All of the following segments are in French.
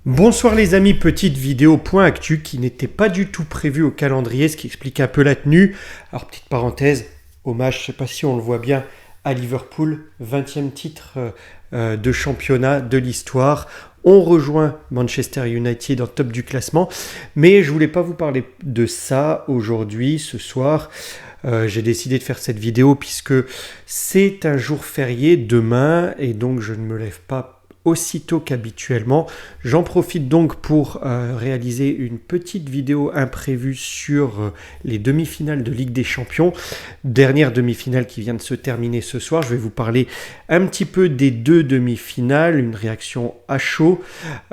Bonsoir les amis, petite vidéo point actu qui n'était pas du tout prévue au calendrier, ce qui explique un peu la tenue. Alors petite parenthèse, hommage, je ne sais pas si on le voit bien, à Liverpool, 20e titre de championnat de l'histoire. On rejoint Manchester United en top du classement, mais je ne voulais pas vous parler de ça aujourd'hui, ce soir. J'ai décidé de faire cette vidéo puisque c'est un jour férié demain et donc je ne me lève pas aussitôt qu'habituellement. J'en profite donc pour réaliser une petite vidéo imprévue sur les demi-finales de Ligue des Champions. Dernière demi-finale qui vient de se terminer ce soir. Je vais vous parler un petit peu des deux demi-finales, une réaction à chaud.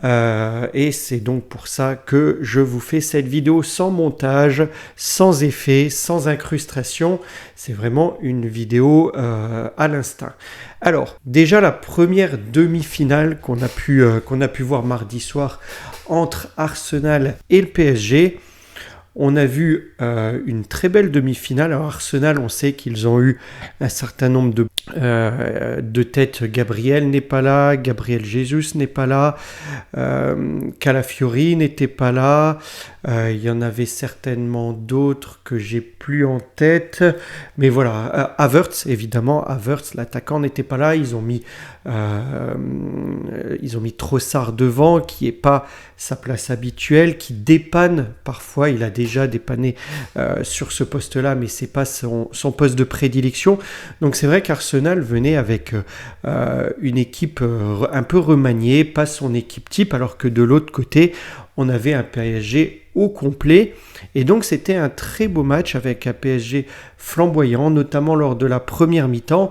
Et c'est donc pour ça que je vous fais cette vidéo sans montage, sans effet, sans incrustation. C'est vraiment une vidéo à l'instinct. Alors, déjà la première demi-finale qu'on a pu voir mardi soir entre Arsenal et le PSG. On a vu une très belle demi-finale. Alors Arsenal, on sait qu'ils ont eu un certain nombre de têtes. Gabriel n'est pas là, Gabriel Jesus n'est pas là, Calafiori n'était pas là. Il y en avait certainement d'autres que j'ai plus en tête. Mais voilà, Havertz, évidemment, Havertz, l'attaquant, n'était pas là. Ils ont mis Trossard devant, qui n'est pas sa place habituelle, qui dépanne parfois. Il a déjà dépanné sur ce poste-là, mais c'est pas son poste de prédilection. Donc c'est vrai qu'Arsenal venait avec une équipe un peu remaniée, pas son équipe type, alors que de l'autre côté, on avait un PSG au complet. Et donc c'était un très beau match avec un PSG flamboyant, notamment lors de la première mi-temps.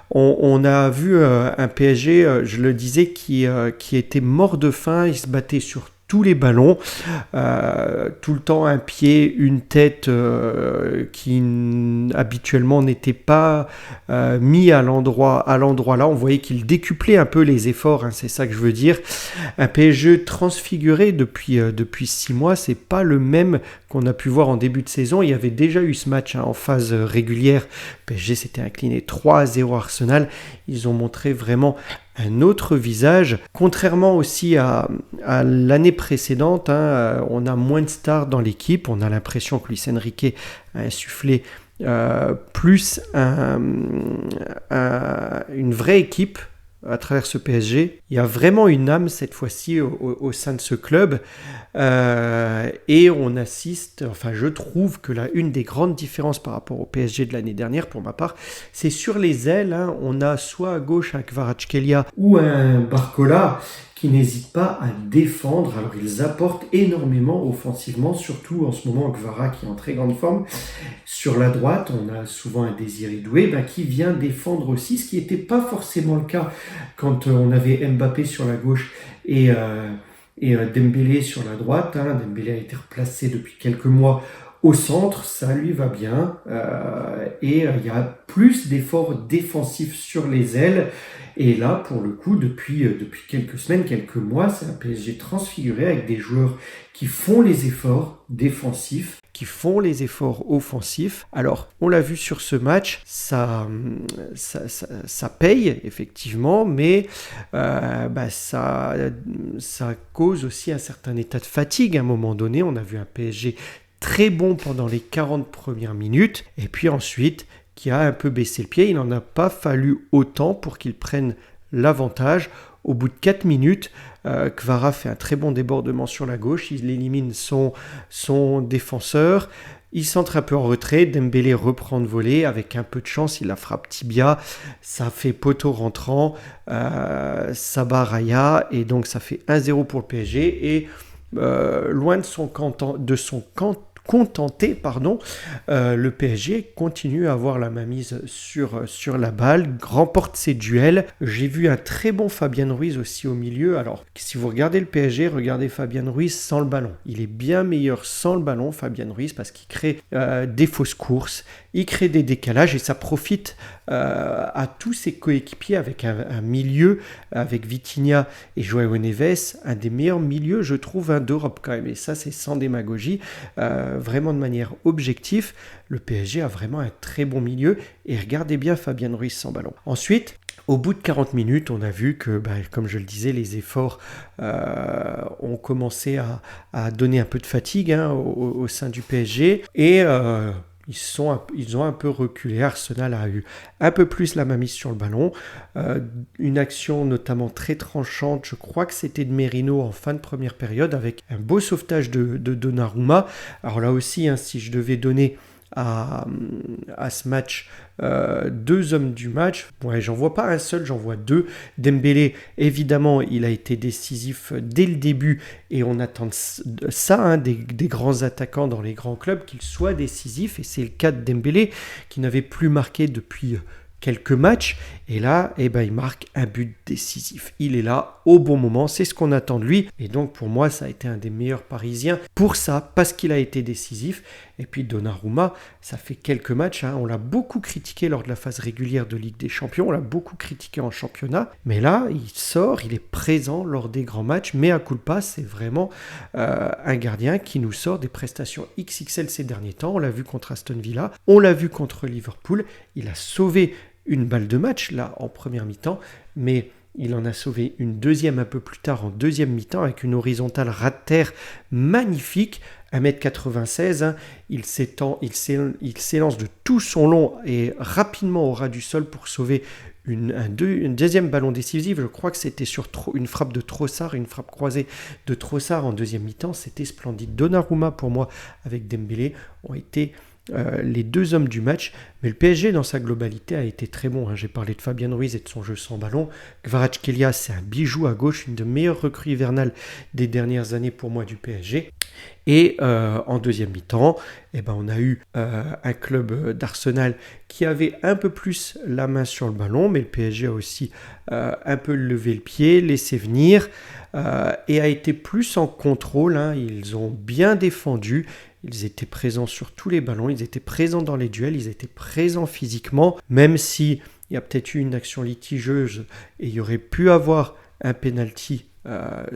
On a vu un PSG, je le disais, qui était mort de faim. Il se battait sur tous les ballons, tout le temps un pied, une tête qui habituellement n'était pas mis à l'endroit là. On voyait qu'il décuplait un peu les efforts, hein, c'est ça que je veux dire. Un PSG transfiguré depuis 6 mois, c'est pas le même qu'on a pu voir en début de saison. Il y avait déjà eu ce match en phase régulière. PSG s'était incliné 3-0 Arsenal. Ils ont montré vraiment un autre visage. Contrairement aussi à l'année précédente, on a moins de stars dans l'équipe. On a l'impression que Luis Enrique a insufflé plus une vraie équipe à travers ce PSG. Il y a vraiment une âme cette fois-ci au sein de ce club et on assiste, enfin je trouve que une des grandes différences par rapport au PSG de l'année dernière pour ma part, c'est sur les ailes, on a soit à gauche un Kvaratskhelia ou un Barcola qui n'hésitent pas à défendre. Alors ils apportent énormément offensivement, surtout en ce moment Kvara qui est en très grande forme. Sur la droite, on a souvent un Désiré Doué qui vient défendre aussi, ce qui n'était pas forcément le cas quand on avait Mbappé sur la gauche et Dembélé sur la droite. Dembélé a été replacé depuis quelques mois au centre, ça lui va bien et il y a plus d'efforts défensifs sur les ailes. Et là, pour le coup, depuis quelques semaines, quelques mois, c'est un PSG transfiguré avec des joueurs qui font les efforts défensifs, qui font les efforts offensifs. Alors, on l'a vu sur ce match, ça paye effectivement, mais ça cause aussi un certain état de fatigue à un moment donné. On a vu un PSG très bon pendant les 40 premières minutes, et puis ensuite, qui a un peu baissé le pied. Il n'en a pas fallu autant pour qu'il prenne l'avantage. Au bout de 4 minutes, Kvara fait un très bon débordement sur la gauche. Il élimine son défenseur. Il centre un peu en retrait. Dembélé reprend de volée. Avec un peu de chance, il la frappe tibia. Ça fait poteau rentrant. Sabah Raya. Et donc, ça fait 1-0 pour le PSG. Et loin de son contenté, le PSG continue à avoir la mainmise sur la balle, remporte ses duels. J'ai vu un très bon Fabien Ruiz aussi au milieu. Alors, si vous regardez le PSG, regardez Fabien Ruiz sans le ballon. Il est bien meilleur sans le ballon, Fabien Ruiz, parce qu'il crée des fausses courses, il crée des décalages et ça profite à tous ses coéquipiers avec un milieu, avec Vitinha et João Neves, un des meilleurs milieux, je trouve, d'Europe quand même. Et ça, c'est sans démagogie. Vraiment de manière objective, le PSG a vraiment un très bon milieu et regardez bien Fabien Ruiz sans ballon. Ensuite, Au bout de 40 minutes, on a vu que, comme je le disais, les efforts ont commencé à donner un peu de fatigue au sein du PSG et ils ont un peu reculé. Arsenal a eu un peu plus la main mise sur le ballon. Une action notamment très tranchante, je crois que c'était de Merino en fin de première période avec un beau sauvetage de Donnarumma. Alors là aussi, si je devais donner à ce match 2 hommes du match, j'en vois pas un seul, j'en vois 2. Dembélé, évidemment, il a été décisif dès le début et on attend ça des grands attaquants dans les grands clubs, qu'ils soient décisifs, et c'est le cas de Dembélé qui n'avait plus marqué depuis quelques matchs, et là, il marque un but décisif. Il est là au bon moment, c'est ce qu'on attend de lui, et donc pour moi, ça a été un des meilleurs Parisiens pour ça, parce qu'il a été décisif. Et puis Donnarumma, ça fait quelques matchs, on l'a beaucoup critiqué lors de la phase régulière de Ligue des Champions, on l'a beaucoup critiqué en championnat, mais là, il sort, il est présent lors des grands matchs, mais à culpa, c'est vraiment un gardien qui nous sort des prestations XXL ces derniers temps. On l'a vu contre Aston Villa, on l'a vu contre Liverpool, il a sauvé une balle de match là en première mi-temps, mais il en a sauvé une deuxième un peu plus tard en deuxième mi-temps avec une horizontale ras-de-terre magnifique, 1m96, il s'élance de tout son long et rapidement au ras du sol pour sauver une deuxième ballon décisif. Je crois que c'était sur une frappe de Trossard, une frappe croisée de Trossard en deuxième mi-temps. C'était splendide. Donnarumma pour moi avec Dembélé ont été les 2 hommes du match, mais le PSG dans sa globalité a été très bon. J'ai parlé de Fabien Ruiz et de son jeu sans ballon. Kvaratskhelia, c'est un bijou à gauche, une des meilleures recrues hivernales des dernières années pour moi du PSG. Et en deuxième mi-temps, on a eu un club d'Arsenal qui avait un peu plus la main sur le ballon, mais le PSG a aussi un peu levé le pied, laissé venir, et a été plus en contrôle. Ils ont bien défendu. Ils étaient présents sur tous les ballons, ils étaient présents dans les duels, ils étaient présents physiquement, même si il y a peut-être eu une action litigeuse et il y aurait pu avoir un penalty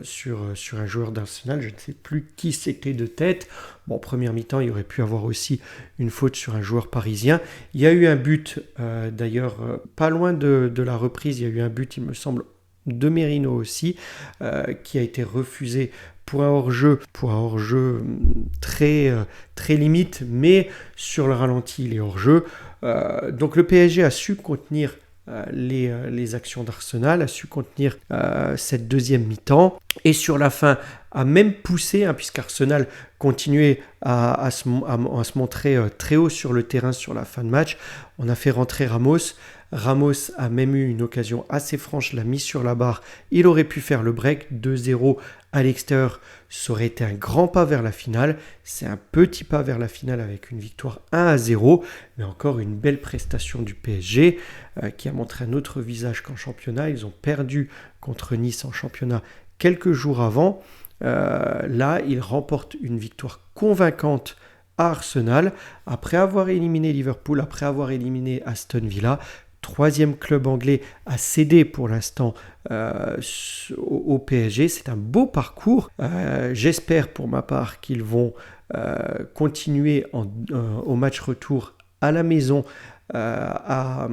sur un joueur d'Arsenal, je ne sais plus qui c'était de tête. Bon, première mi-temps, il y aurait pu avoir aussi une faute sur un joueur parisien. Il y a eu un but, d'ailleurs, pas loin de la reprise, il y a eu un but, il me semble, de Merino aussi, qui a été refusé pour un hors-jeu très, très limite, mais sur le ralenti, il est hors-jeu. Donc le PSG a su contenir les actions d'Arsenal, a su contenir cette deuxième mi-temps, et sur la fin a même poussé, puisqu'Arsenal continuait à se montrer très haut sur le terrain sur la fin de match. On a fait rentrer Ramos. Ramos a même eu une occasion assez franche, l'a mis sur la barre. Il aurait pu faire le break, 2-0 à l'extérieur. Ça aurait été un grand pas vers la finale. C'est un petit pas vers la finale avec une victoire 1-0. Mais encore une belle prestation du PSG qui a montré un autre visage qu'en championnat. Ils ont perdu contre Nice en championnat quelques jours avant. Là, ils remportent une victoire convaincante à Arsenal après avoir éliminé Liverpool, après avoir éliminé Aston Villa. 3e club anglais à céder pour l'instant au PSG. C'est un beau parcours. J'espère pour ma part qu'ils vont continuer au match retour à la maison à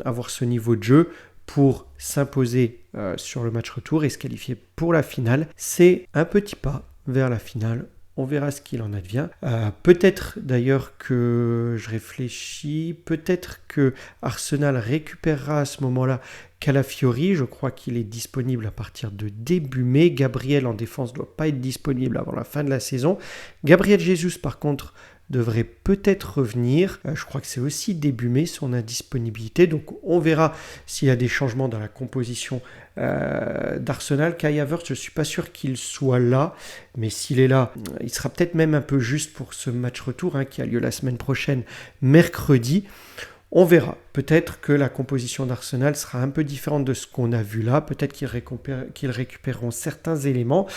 avoir ce niveau de jeu pour s'imposer sur le match retour et se qualifier pour la finale. C'est un petit pas vers la finale. On verra ce qu'il en advient. Peut-être d'ailleurs que je réfléchis, peut-être que Arsenal récupérera à ce moment-là Calafiori. Je crois qu'il est disponible à partir de début mai. Gabriel en défense ne doit pas être disponible avant la fin de la saison. Gabriel Jesus par contre devrait peut-être revenir. Je crois que c'est aussi début mai son indisponibilité. Donc on verra s'il y a des changements dans la composition d'Arsenal. Kai Havertz, je ne suis pas sûr qu'il soit là, mais s'il est là, il sera peut-être même un peu juste pour ce match retour qui a lieu la semaine prochaine, mercredi. On verra. Peut-être que la composition d'Arsenal sera un peu différente de ce qu'on a vu là. Peut-être qu'ils récupéreront certains éléments.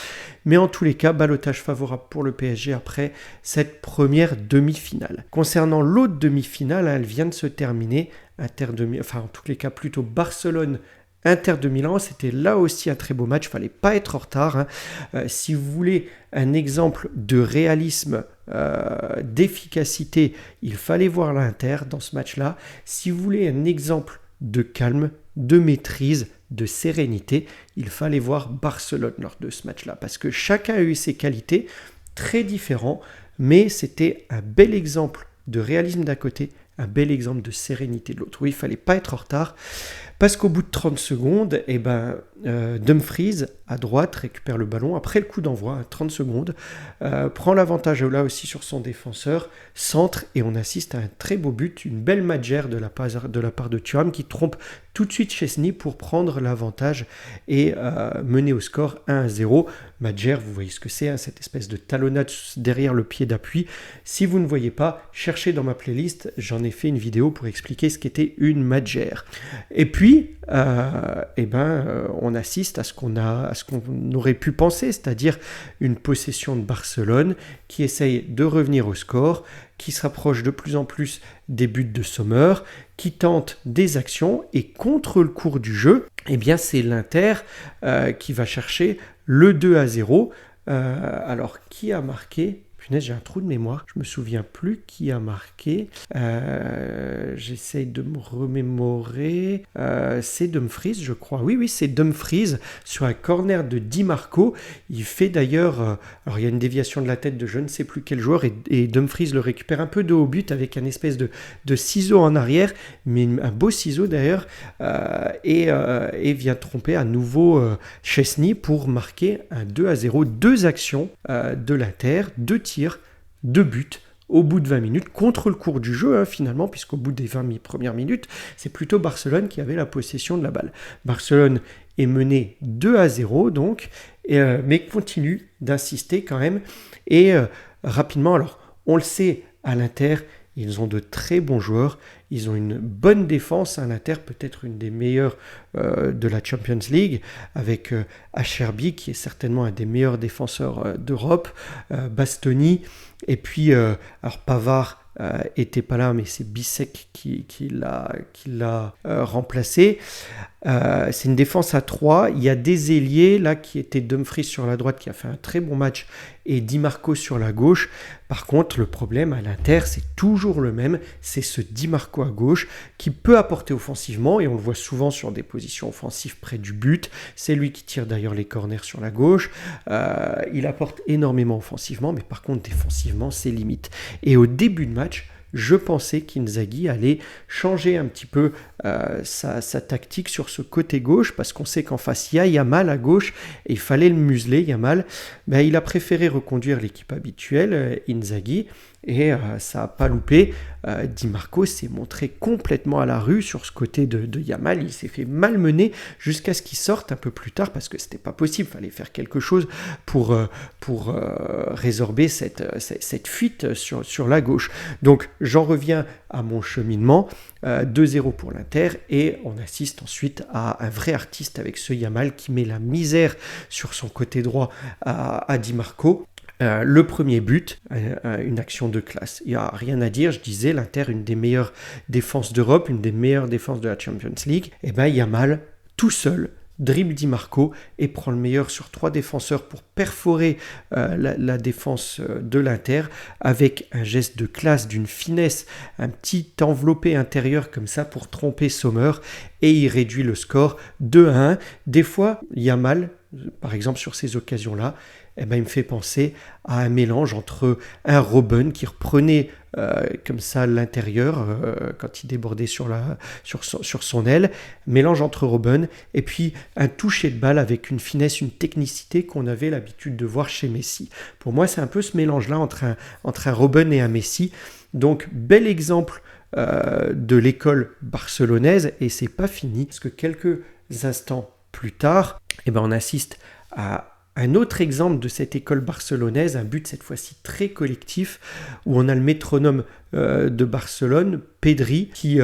Mais en tous les cas, ballottage favorable pour le PSG après cette première demi-finale. Concernant l'autre demi-finale, elle vient de se terminer. En tous les cas, plutôt Barcelone Inter de Milan, c'était là aussi un très beau match, il ne fallait pas être en retard. Si vous voulez un exemple de réalisme, d'efficacité, il fallait voir l'Inter dans ce match-là. Si vous voulez un exemple de calme, de maîtrise, de sérénité. Il fallait voir Barcelone lors de ce match-là, parce que chacun a eu ses qualités, très différents, mais c'était un bel exemple de réalisme d'un côté, un bel exemple de sérénité de l'autre. Oui, il ne fallait pas être en retard, parce qu'au bout de 30 secondes, Dumfries, à droite, récupère le ballon après le coup d'envoi, 30 secondes, prend l'avantage là aussi sur son défenseur, centre, et on assiste à un très beau but, une belle magère de la part de Thuram qui trompe tout de suite Chesney pour prendre l'avantage et mener au score 1-0. Magère, vous voyez ce que c'est, cette espèce de talonnade derrière le pied d'appui. Si vous ne voyez pas, cherchez dans ma playlist, j'en ai fait une vidéo pour expliquer ce qu'était une magère. Et puis, on assiste à ce qu'on aurait pu penser, c'est-à-dire une possession de Barcelone qui essaye de revenir au score, qui se rapproche de plus en plus des buts de Sommer, qui tente des actions, et contre le cours du jeu, c'est l'Inter qui va chercher le 2-0. Alors, qui a marqué ? Punaise, j'ai un trou de mémoire, je me souviens plus qui a marqué. J'essaye de me remémorer. C'est Dumfries, je crois. Oui, c'est Dumfries sur un corner de Di Marco. Il fait d'ailleurs, alors il y a une déviation de la tête de je ne sais plus quel joueur, et Dumfries le récupère un peu de haut but avec un espèce de ciseau en arrière, mais un beau ciseau d'ailleurs, et vient tromper à nouveau Chesney pour marquer un 2-0. Deux actions de l'Inter, 2 tirs, 2 buts au bout de 20 minutes, contre le cours du jeu finalement, puisqu'au bout des 20 premières minutes, c'est plutôt Barcelone qui avait la possession de la balle. Barcelone est mené 2-0 donc, mais continue d'insister quand même, et rapidement, alors on le sait, à l'Inter, ils ont de très bons joueurs, ils ont une bonne défense à l'Inter, peut-être une des meilleures de la Champions League, avec Acherbi qui est certainement un des meilleurs défenseurs d'Europe, Bastoni, et puis alors Pavard était pas là, mais c'est Bissek qui l'a remplacé. C'est une défense à 3. Il y a des ailiers là qui étaient Dumfries sur la droite qui a fait un très bon match et Di Marco sur la gauche. Par contre, le problème à l'Inter, c'est toujours le même, c'est ce Di Marco à gauche qui peut apporter offensivement, et on le voit souvent sur des positions offensives près du but. C'est lui qui tire d'ailleurs les corners sur la gauche. Il apporte énormément offensivement, mais par contre défensivement, c'est limite. Et au début de match, je pensais qu'Inzaghi allait changer un petit peu sa tactique sur ce côté gauche, parce qu'on sait qu'en face, il y a Yamal à gauche, et il fallait le museler, Yamal. Il a préféré reconduire l'équipe habituelle, Inzaghi, et ça n'a pas loupé. Di Marco s'est montré complètement à la rue sur ce côté de Yamal. Il s'est fait malmener jusqu'à ce qu'il sorte un peu plus tard, parce que c'était pas possible, il fallait faire quelque chose pour résorber cette fuite sur la gauche. Donc j'en reviens à mon cheminement, 2-0 pour l'Inter, et on assiste ensuite à un vrai artiste avec ce Yamal qui met la misère sur son côté droit à Di Marco. Le premier but, une action de classe. Il n'y a rien à dire, je disais, l'Inter, une des meilleures défenses d'Europe, une des meilleures défenses de la Champions League. Yamal, tout seul, dribble Di Marco et prend le meilleur sur 3 défenseurs pour perforer la défense de l'Inter avec un geste de classe, d'une finesse, un petit enveloppé intérieur comme ça pour tromper Sommer, et il réduit le score 2-1. Des fois, Yamal, par exemple sur ces occasions-là, il me fait penser à un mélange entre un Robben qui reprenait comme ça l'intérieur quand il débordait sur son aile, mélange entre Robben et puis un toucher de balle avec une finesse, une technicité qu'on avait l'habitude de voir chez Messi. Pour moi, c'est un peu ce mélange-là entre un Robben et un Messi. Donc, bel exemple de l'école barcelonaise, et c'est pas fini, parce que quelques instants plus tard, on assiste à un autre exemple de cette école barcelonaise, un but cette fois-ci très collectif, où on a le métronome de Barcelone, Pedri, qui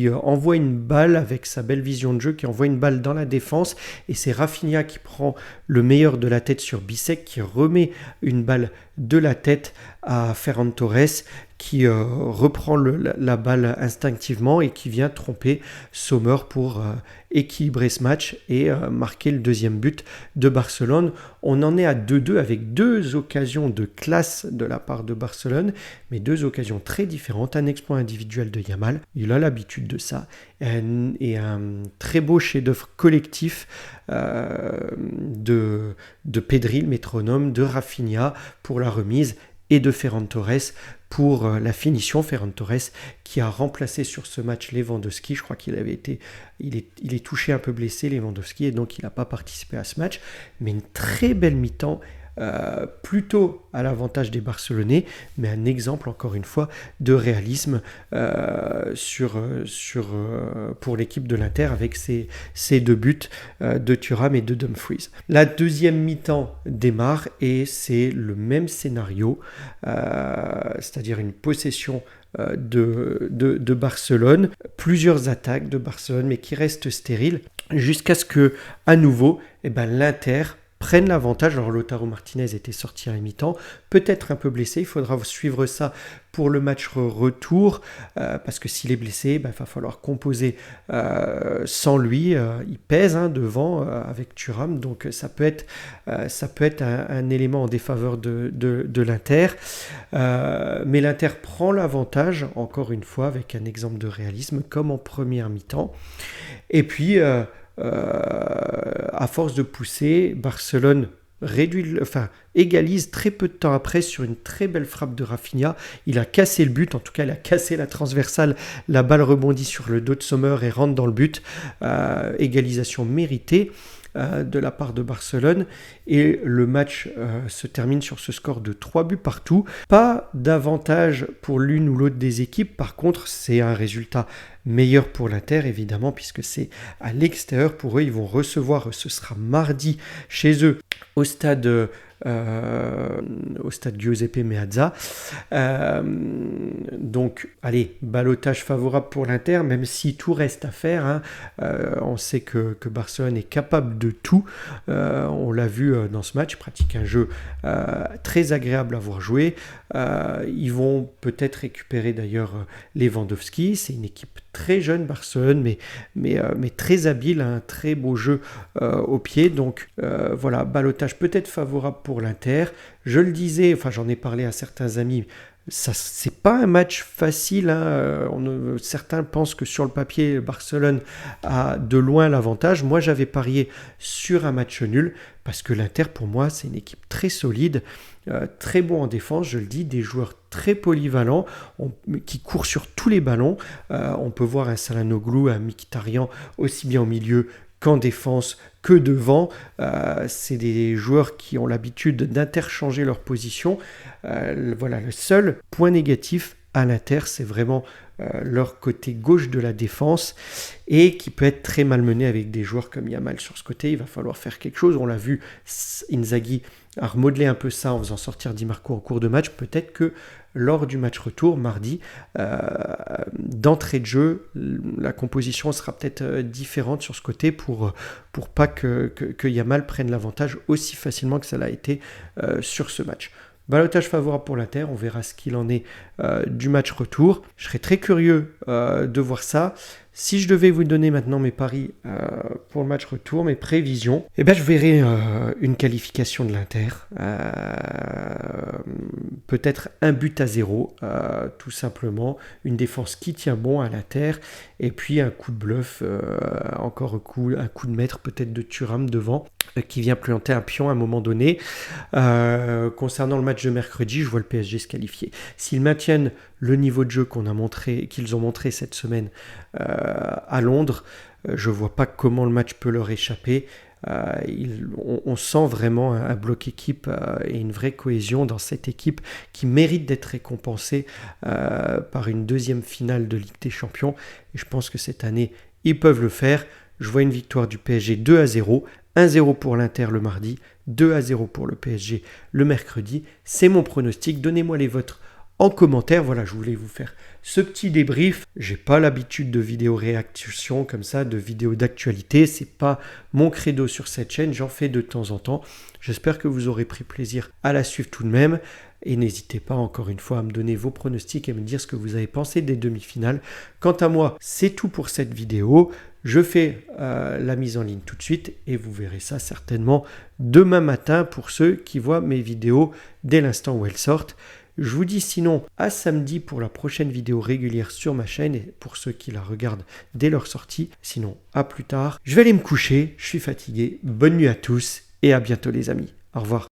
envoie une balle avec sa belle vision de jeu, qui envoie une balle dans la défense, et c'est Rafinha qui prend le meilleur de la tête sur Bissek, qui remet une balle de la tête à Ferran Torres, qui reprend la balle instinctivement et qui vient tromper Sommer pour équilibrer ce match et marquer le deuxième but de Barcelone. On en est à 2-2 avec 2 occasions de classe de la part de Barcelone, mais 2 occasions très différentes. Un exploit individuel de Yamal, il a l'habitude de ça, et un très beau chef-d'œuvre collectif de Pedri, le métronome, de Rafinha pour la remise et de Ferran Torres pour la finition. Ferran Torres qui a remplacé sur ce match Lewandowski. Je crois qu'il avait été, il est touché un peu blessé, Lewandowski, et donc il n'a pas participé à ce match. Mais une très belle mi-temps, plutôt à l'avantage des Barcelonais, mais un exemple encore une fois de réalisme pour l'équipe de l'Inter avec ces 2 buts de Thuram et de Dumfries. La deuxième mi-temps démarre et c'est le même scénario, c'est-à-dire une possession de Barcelone, plusieurs attaques de Barcelone mais qui restent stériles jusqu'à ce que à nouveau l'Inter prennent l'avantage. Alors Lautaro Martinez était sorti à la mi-temps, peut-être un peu blessé, il faudra suivre ça pour le match retour, parce que s'il est blessé, il va falloir composer sans lui, il pèse devant avec Thuram, donc ça peut être un élément en défaveur de l'Inter, mais l'Inter prend l'avantage, encore une fois, avec un exemple de réalisme, comme en première mi-temps, et puis à force de pousser, Barcelone égalise très peu de temps après sur une très belle frappe de Rafinha. Il a cassé le but, en tout cas il a cassé la transversale, la balle rebondit sur le dos de Sommer et rentre dans le but. Égalisation méritée de la part de Barcelone, et le match se termine sur ce score de 3 buts partout. Pas d'avantage pour l'une ou l'autre des équipes, par contre c'est un résultat meilleur pour l'Inter évidemment, puisque c'est à l'extérieur pour eux. Ils vont recevoir, ce sera mardi chez eux au stade Giuseppe Meazza. Donc, allez, ballottage favorable pour l'Inter, même si tout reste à faire. On sait que Barcelone est capable de tout. On l'a vu dans ce match, pratique un jeu très agréable à voir jouer. Ils vont peut-être récupérer d'ailleurs Lewandowski. C'est une équipe très jeune, Barcelone, mais très habile, un très beau jeu au pied. Donc voilà, ballottage peut-être favorable pour l'Inter. Je le disais, j'en ai parlé à certains amis, c'est pas un match facile. Certains pensent que sur le papier, Barcelone a de loin l'avantage. Moi, j'avais parié sur un match nul parce que l'Inter, pour moi, c'est une équipe très solide, très bon en défense, je le dis, des joueurs très polyvalents qui courent sur tous les ballons. On peut voir un Çalhanoğlu, un Mkhitaryan aussi bien au milieu qu'en défense que devant. C'est des joueurs qui ont l'habitude d'interchanger leur position. Voilà, le seul point négatif à l'Inter, c'est vraiment leur côté gauche de la défense, et qui peut être très malmené avec des joueurs comme Yamal sur ce côté. Il va falloir faire quelque chose. On l'a vu, Inzaghi a remodelé un peu ça en faisant sortir Di Marco en cours de match. Peut-être que lors du match retour, mardi, d'entrée de jeu, la composition sera peut-être différente sur ce côté pour pas que Yamal prenne l'avantage aussi facilement que ça l'a été sur ce match. Ballottage favorable pour l'Inter, on verra ce qu'il en est du match retour. Je serais très curieux de voir ça. Si je devais vous donner maintenant mes paris pour le match retour, mes prévisions, je verrais une qualification de l'Inter. Peut-être 1-0, tout simplement. Une défense qui tient bon à l'Inter. Et puis un coup de bluff, encore un coup de maître peut-être de Thuram devant, qui vient planter un pion à un moment donné. Concernant le match de mercredi, je vois le PSG se qualifier. S'ils maintiennent le niveau de jeu qu'ils ont montré cette semaine à Londres, je ne vois pas comment le match peut leur échapper. On sent vraiment un bloc équipe et une vraie cohésion dans cette équipe qui mérite d'être récompensée par une deuxième finale de Ligue des Champions. Et je pense que cette année, ils peuvent le faire. Je vois une victoire du PSG 2-0, 1-0 pour l'Inter le mardi, 2-0 pour le PSG le mercredi. C'est mon pronostic. Donnez-moi les vôtres en commentaire. Voilà, je voulais vous faire ce petit débrief. J'ai pas l'habitude de vidéos réaction comme ça, de vidéos d'actualité. C'est pas mon credo sur cette chaîne. J'en fais de temps en temps. J'espère que vous aurez pris plaisir à la suivre tout de même. Et n'hésitez pas encore une fois à me donner vos pronostics et me dire ce que vous avez pensé des demi-finales. Quant à moi, c'est tout pour cette vidéo. Je fais la mise en ligne tout de suite et vous verrez ça certainement demain matin pour ceux qui voient mes vidéos dès l'instant où elles sortent. Je vous dis sinon à samedi pour la prochaine vidéo régulière sur ma chaîne et pour ceux qui la regardent dès leur sortie. Sinon, à plus tard. Je vais aller me coucher, je suis fatigué. Bonne nuit à tous et à bientôt les amis. Au revoir.